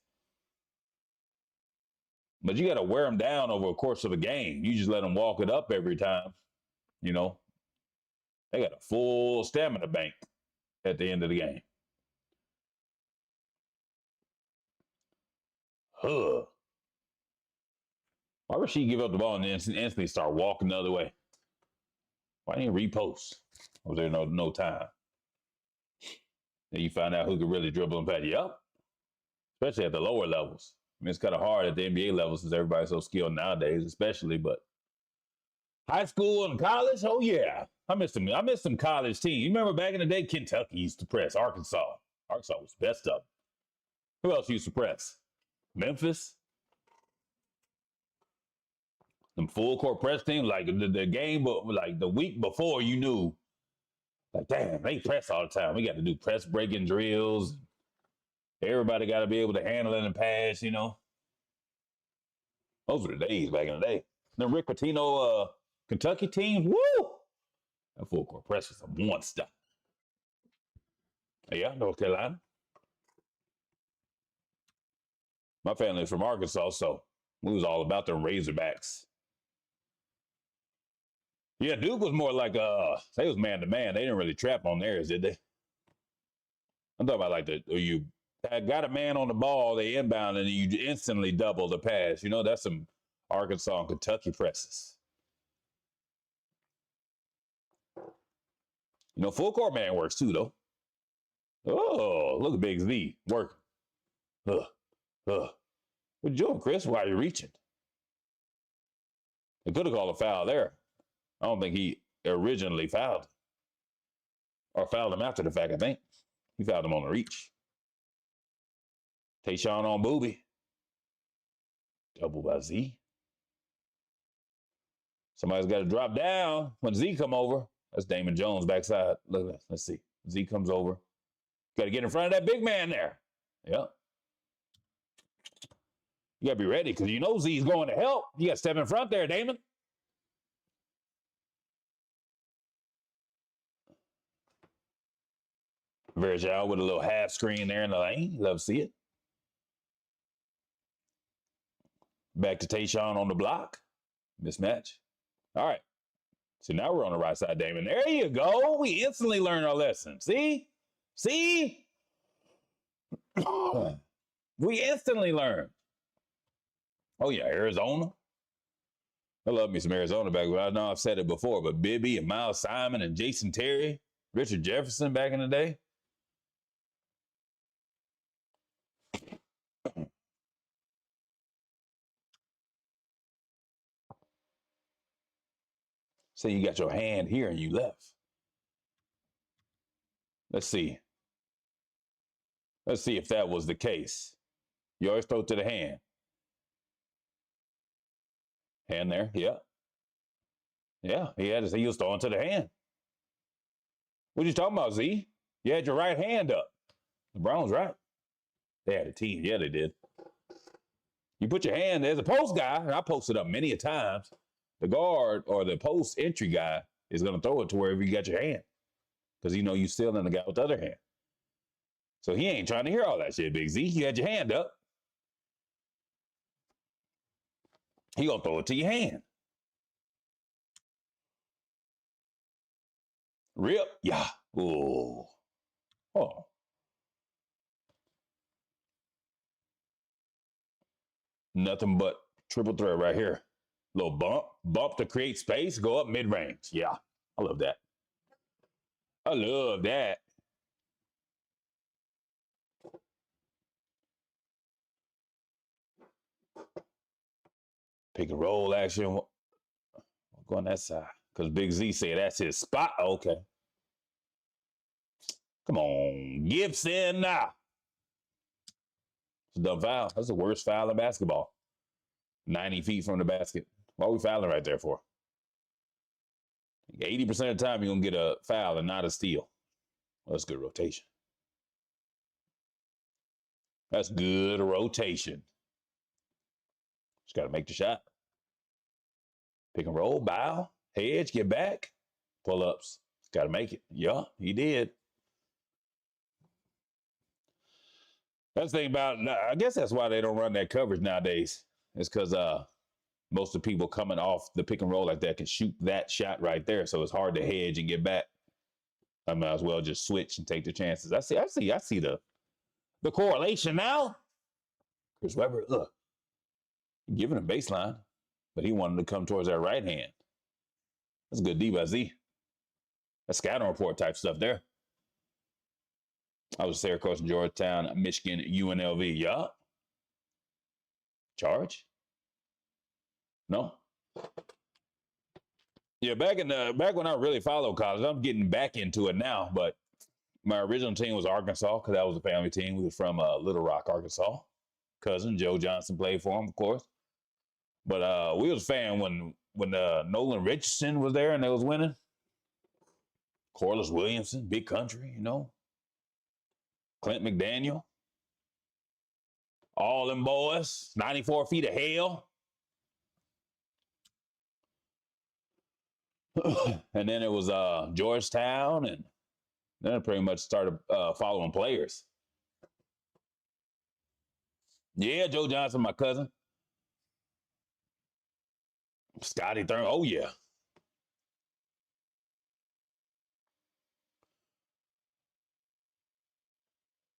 Speaker 1: But you got to wear them down over the course of a game. You just let them walk it up every time, you know. They got a full stamina bank at the end of the game. Why would she give up the ball and then instantly start walking the other way? Why didn't you repost? Was there no time? Then you find out who could really dribble and pass. Yep. Especially at the lower levels. I mean, it's kind of hard at the NBA level since everybody's so skilled nowadays, especially. But high school and college, oh yeah, I miss them. I miss some college teams. You remember back in the day, Kentucky used to press Arkansas. Arkansas was best of them. Who else used to press? Memphis. Them full court press teams, like the game, but like the week before, you knew, like, damn, they press all the time. We got to do press breaking drills. Everybody got to be able to handle it and pass, you know. Those were the days back in the day. The Rick Pitino Kentucky team, woo! That full court press was a monster. Yeah, North Carolina. My family's from Arkansas, so we was all about them Razorbacks. Yeah, Duke was more like they was man to man. They didn't really trap on theirs, did they? I'm talking about like you got a man on the ball, they inbound, and you instantly double the pass. You know, that's some Arkansas and Kentucky presses. You know, full court man works too, though. Oh, look at Big Z working. What you doing, Chris? Why are you reaching? They could have called a foul there. I don't think he originally fouled him. Or fouled him after the fact, I think. He fouled him on the reach. Tayshaun on Booby. Double by Z. Somebody's got to drop down when Z come over. That's Damon Jones backside. Look at that. Let's see. Z comes over. Got to get in front of that big man there. Yep. You got to be ready because you know Z's going to help. You got to step in front there, Damon. Virgil with a little half screen there in the lane. Love to see it. Back to Tayshaun on the block. Mismatch. All right. So now we're on the right side, Damon. There you go. We instantly learn our lesson. See? We instantly learn. Oh, yeah, Arizona. I love me some Arizona back. I know I've said it before, but Bibby and Miles Simon and Jason Terry, Richard Jefferson back in the day. Say you got your hand here and you left. Let's see. Let's see if that was the case. You always throw it to the hand. Hand there, yeah. Yeah, he was throwing to the hand. What you talking about, Z? You had your right hand up. LeBron's right. They had a team. Yeah, they did. You put your hand there as a post guy, and I posted up many a times. The guard or the post entry guy is going to throw it to wherever you got your hand. Because you know you still in the guy with the other hand. So he ain't trying to hear all that shit, Big Z. You had your hand up. He going to throw it to your hand. Rip. Yeah. Oh. Nothing but triple threat right here. Little bump to create space, go up mid-range. Yeah, I love that. I love that. Pick and roll action. Go on that side. Because Big Z said that's his spot. Okay. Come on, Gibson. Nah. It's a dumb foul. That's the worst foul in basketball. 90 feet from the basket. What are we fouling right there for? 80% of the time, you're going to get a foul and not a steal. Well, that's good rotation. That's good rotation. Just got to make the shot. Pick and roll, bow, hedge, get back, pull ups. Got to make it. Yeah, he did. That's the thing about, I guess that's why they don't run that coverage nowadays. It's because most of the people coming off the pick and roll like that can shoot that shot right there. So it's hard to hedge and get back. I might as well just switch and take the chances. I see the correlation now. Chris Webber, look, giving him baseline, but he wanted to come towards that right hand. That's a good D by Z. That's scouting report type stuff there. I was there, coach, in Georgetown, Michigan, UNLV. Yeah. Charge? No. Yeah, back when I really followed college, I'm getting back into it now. But my original team was Arkansas because that was a family team. We were from Little Rock, Arkansas. Cousin Joe Johnson played for him, of course. But we was a fan when Nolan Richardson was there and they was winning. Corliss Williamson, Big Country, you know. Clint McDaniel. All them boys, 94 feet of hell. And then it was Georgetown, and then I pretty much started following players. Yeah, Joe Johnson, my cousin. Scotty Thurman, oh yeah.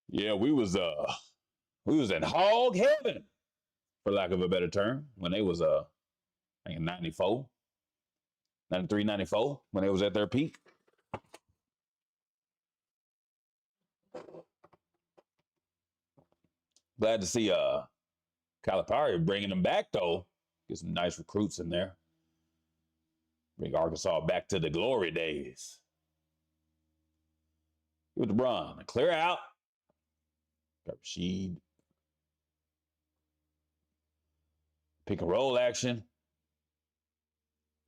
Speaker 1: Yeah, we was in hog heaven, for lack of a better term, when they was I think 94, 93, 94, when they was at their peak. Glad to see Calipari bringing them back though. Get some nice recruits in there. Bring Arkansas back to the glory days. With LeBron, clear out. Got Rashid. Pick and roll action.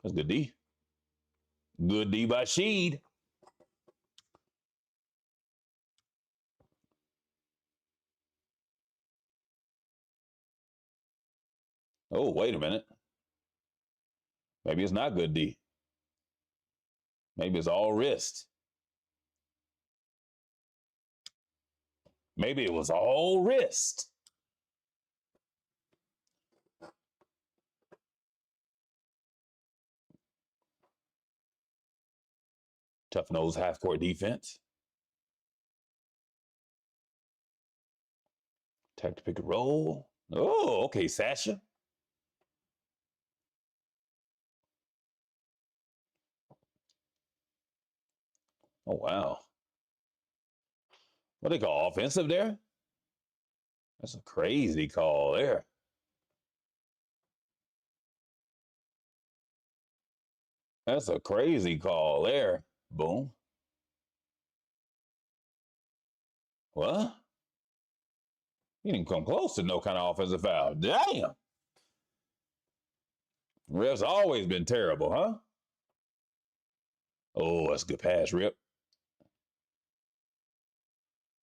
Speaker 1: That's good D. Good D by Sheed. Oh, wait a minute. Maybe it's not good D. Maybe it's all wrist. Maybe it was all wrist. Tough nose half court defense. Attack to pick and roll. Oh, okay, Sasha. Oh, wow. What do they call offensive there? That's a crazy call there. That's a crazy call there. Boom. What? He didn't come close to no kind of offensive foul. Damn. Ref's always been terrible, huh? Oh, that's a good pass, Rip.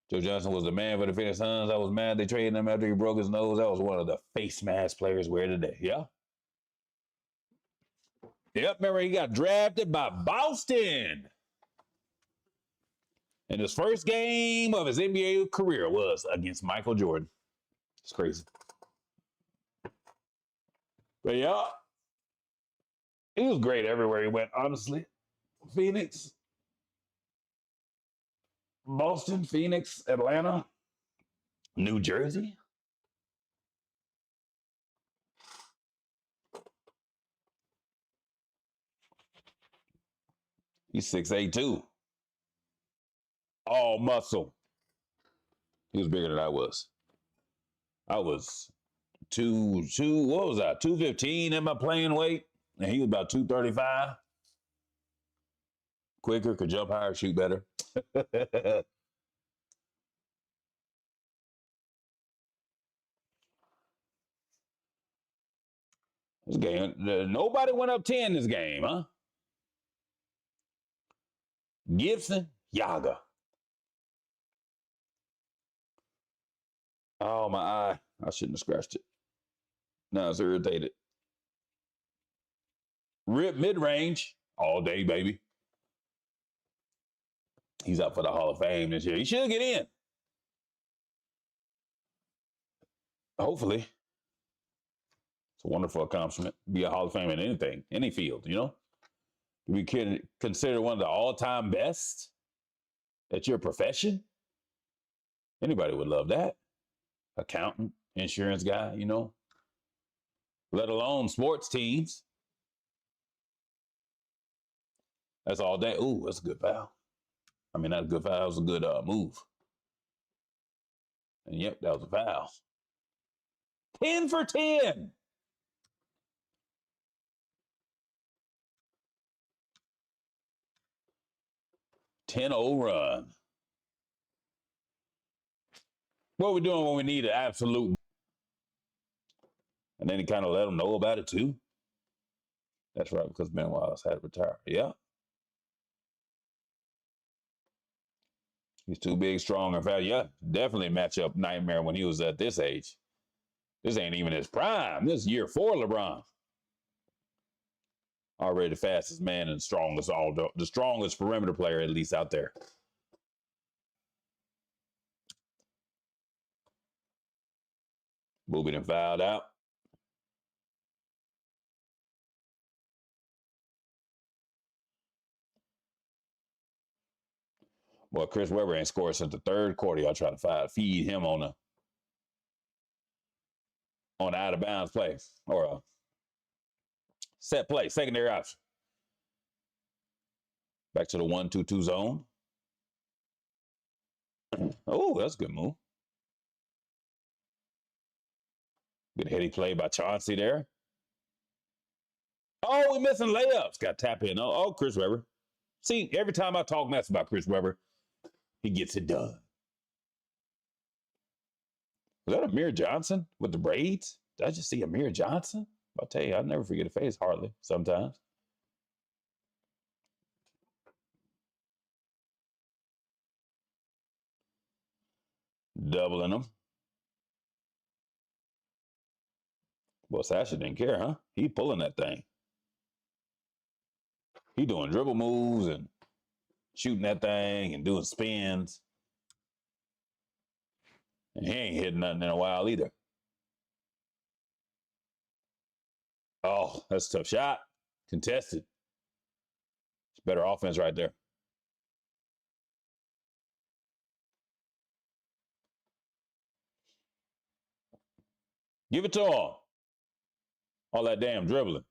Speaker 1: Joe Johnson was the man for the Phoenix Suns. I was mad they traded him after he broke his nose. That was one of the face mask players wear today. Yeah? Yep, remember he got drafted by Boston. And his first game of his NBA career was against Michael Jordan. It's crazy. But yeah, he was great everywhere he went, honestly. Phoenix, Boston, Phoenix, Atlanta, New Jersey. He's 6'8" too. All muscle. He was bigger than I was. I was what was that? 215 in my playing weight, and he was about 235. quicker, could jump higher, shoot better. This game, nobody went up 10 this game, huh? Gibson, Yaga. Oh, my eye. I shouldn't have scratched it. Now it's irritated. Rip mid-range all day, baby. He's up for the Hall of Fame this year. He should get in. Hopefully. It's a wonderful accomplishment. Be a Hall of Fame in anything, any field, you know? To be considered one of the all-time best at your profession. Anybody would love that. Accountant, insurance guy, you know? Let alone sports teams. That's all day. Ooh, that's a good foul. I mean, that's a good foul. That was a good move. And yep, that was a foul. 10 for 10. Ten-0 run. What are we doing when we need an absolute? And then he kind of let them know about it too. That's right, because Ben Wallace had to retire. Yeah. He's too big, strong, and fast. Yeah, definitely matchup nightmare when he was at this age. This ain't even his prime. This is year 4 LeBron. Already the fastest man and strongest, the strongest perimeter player at least out there. Moving and fouled out. Well, Chris Webber ain't scored since the third quarter. Y'all trying to feed him on an out of bounds play or a set play, secondary option. Back to the 1-2-2 zone. Oh, that's a good move. Good heady play by Chauncey there. Oh, we missing layups. Got to tap in. Oh, Chris Webber. See, every time I talk mess about Chris Webber, he gets it done. Was that Amir Johnson with the braids? Did I just see Amir Johnson? I'll tell you, I'll never forget a face, hardly, sometimes. Doubling them. Well, Sasha didn't care, huh? He pulling that thing. He doing dribble moves and shooting that thing and doing spins. And he ain't hitting nothing in a while either. Oh, that's a tough shot. Contested. It's better offense right there. Give it to him. All that damn dribbling.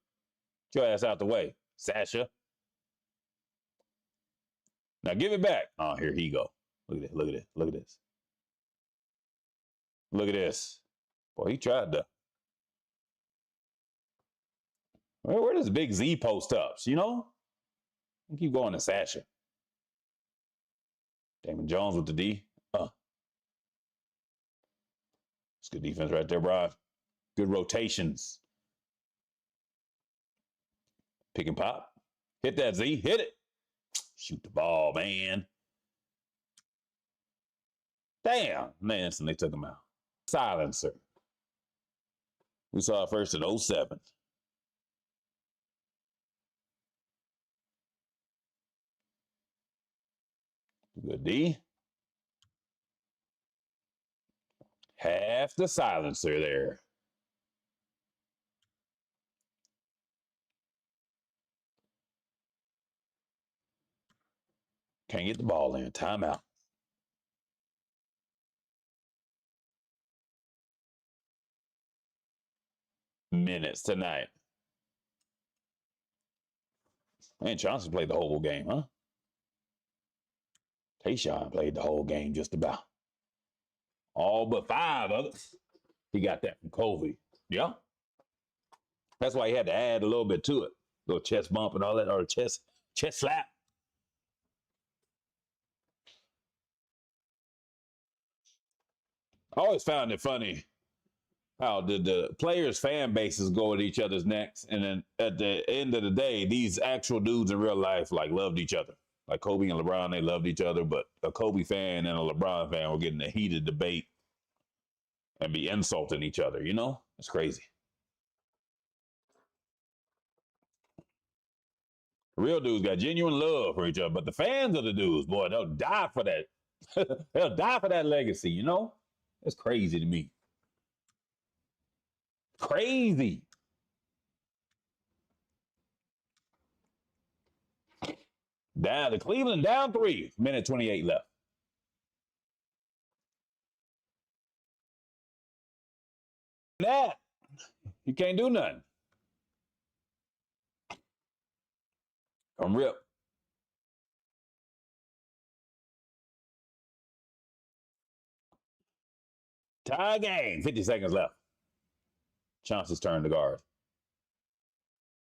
Speaker 1: Get your ass out the way, Sasha. Now give it back. Oh, here he go. Look at this. Look at this. Look at this. Look at this. Boy, he tried to. Where does Big Z post ups, you know? Keep going to Sasha. Damon Jones with the D. It's good defense right there, Brian. Good rotations. Pick and pop. Hit that Z. Hit it. Shoot the ball, man. Damn. Man, instantly took him out. Silencer. We saw it first in 07. Good D. Half the silencer there. Can't get the ball in. Timeout. Minutes tonight. Man, Johnson played the whole game, huh? Tayshaun played the whole game just about. All but 5 others. He got that from Colby. Yeah. That's why he had to add a little bit to it. A little chest bump and all that, or chest slap. I always found it funny how the players' fan bases go at each other's necks, and then at the end of the day, these actual dudes in real life like loved each other. Like Kobe and LeBron, they loved each other, but a Kobe fan and a LeBron fan were getting a heated debate and be insulting each other. You know, it's crazy. Real dudes got genuine love for each other, but the fans of the dudes, boy, they'll die for that. They'll die for that legacy. You know, it's crazy to me. Crazy. Down to Cleveland, down 3, minute 28 left. That you can't do nothing. I'm rip. Tie game. 50 seconds left. Chauncey's turn to guard.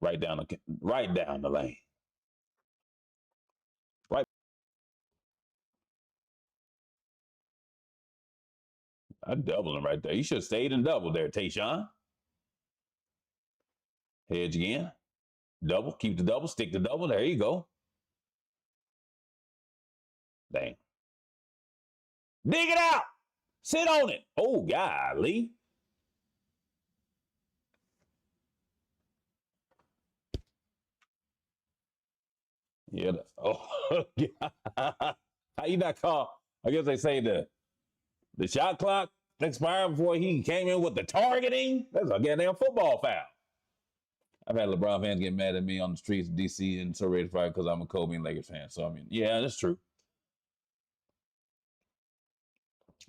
Speaker 1: Right down the lane. Right. I doubled him right there. You should have stayed and doubled there, Tayshaun. Hedge again. Double. Keep the double. Stick the double. There you go. Dang. Dig it out. Sit on it. Oh, golly. Yeah. Oh, how you not call? I guess they say the shot clock expired before he came in with the targeting. That's a goddamn football foul. I've had LeBron fans get mad at me on the streets of DC and so ready to fight because I'm a Kobe and Lakers fan. So I mean, yeah, that's true.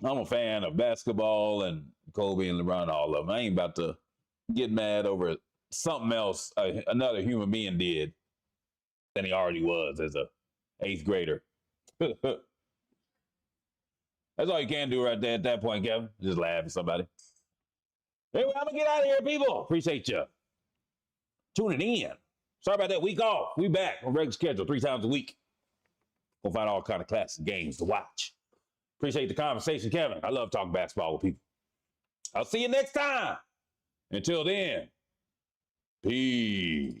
Speaker 1: I'm a fan of basketball and Kobe and LeBron, all of them. I ain't about to get mad over something else another human being did than he already was as a 8th grader. That's all you can do right there at that point, Kevin. Just laugh at somebody. Anyway, I'm going to get out of here, people. Appreciate you tuning in. Sorry about that week off. We back on regular schedule 3 times a week. We'll find all kind of classic games to watch. Appreciate the conversation, Kevin. I love talking basketball with people. I'll see you next time. Until then, peace.